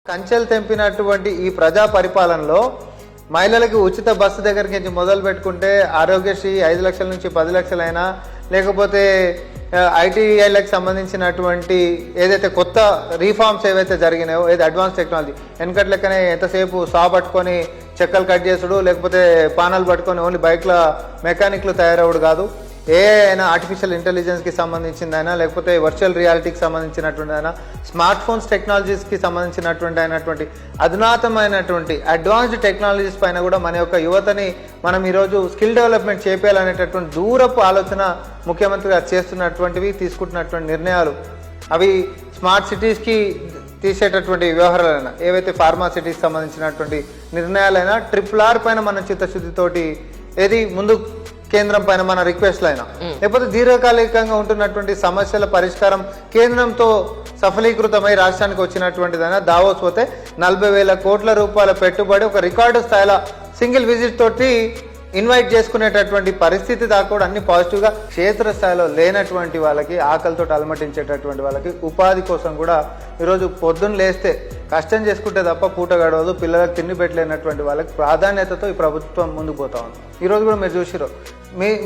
కంచెలు తెంపినటువంటి ఈ ప్రజా పరిపాలనలో మహిళలకు ఉచిత బస్సు దగ్గరికి నుంచి మొదలు పెట్టుకుంటే ఆరోగ్యశ్రీ 5 లక్షల నుంచి 10 లక్షలైనా లేకపోతే ఐటీఐలకు సంబంధించినటువంటి ఏదైతే కొత్త రీఫార్మ్స్ ఏవైతే జరిగినాయో ఏది అడ్వాన్స్ టెక్నాలజీ వెనకటి లెక్కనే ఎంతసేపు సా పట్టుకొని చెక్కలు కట్ చేసుడు లేకపోతే పానాలు పట్టుకొని ఓన్లీ బైక్ల మెకానిక్లు తయారవుడు కాదు ఏ అయినా ఆర్టిఫిషియల్ ఇంటెలిజెన్స్కి సంబంధించిందైనా లేకపోతే వర్చువల్ రియాలిటీకి సంబంధించినటువంటి అయినా స్మార్ట్ ఫోన్స్ టెక్నాలజీస్కి సంబంధించినటువంటి అధునాతమైనటువంటి అడ్వాన్స్డ్ టెక్నాలజీస్ పైన కూడా మన యొక్క యువతని మనం ఈరోజు స్కిల్ డెవలప్మెంట్ చేయాలనేటటువంటి దూరపు ఆలోచన ముఖ్యమంత్రి గారు చేస్తున్నటువంటివి తీసుకుంటున్నటువంటి నిర్ణయాలు అవి స్మార్ట్ సిటీస్కి తీసేటటువంటి వ్యవహారాలైనా ఏవైతే ఫార్మా సిటీకి సంబంధించినటువంటి నిర్ణయాలైనా RRR పైన మన చిత్తశుద్ధితోటి ఏది ముందు కేంద్రం పైన మన రిక్వెస్ట్లు అయినా లేకపోతే దీర్ఘకాలికంగా ఉంటున్నటువంటి సమస్యల పరిష్కారం కేంద్రంతో సఫలీకృతమై రాష్ట్రానికి వచ్చినటువంటిదైనా దావోస్ పోతే 40,000 కోట్ల రూపాయల పెట్టుబడి ఒక రికార్డు స్థాయిలో సింగిల్ విజిట్ తోటి ఇన్వైట్ చేసుకునేటటువంటి పరిస్థితి దాకా కూడా అన్ని పాజిటివ్గా క్షేత్రస్థాయిలో లేనటువంటి వాళ్ళకి ఆకలితో అలమటించేటటువంటి వాళ్ళకి ఉపాధి కోసం కూడా ఈరోజు పొద్దున్న లేస్తే కష్టం చేసుకుంటే తప్ప పూట గడవదు పిల్లలకు తిండి పెట్టలేనటువంటి వాళ్ళకి ప్రాధాన్యతతో ఈ ప్రభుత్వం ముందుకు పోతా ఉంది. ఈరోజు కూడా మీరు చూసిరు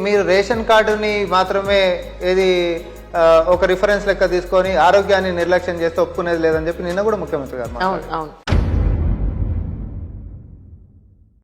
మీరు రేషన్ కార్డుని మాత్రమే ఏది ఒక రిఫరెన్స్ లెక్క తీసుకొని ఆరోగ్యాన్ని నిర్లక్ష్యం చేస్తే ఒప్పుకునేది లేదని చెప్పి నిన్న కూడా ముఖ్యమంత్రి గారు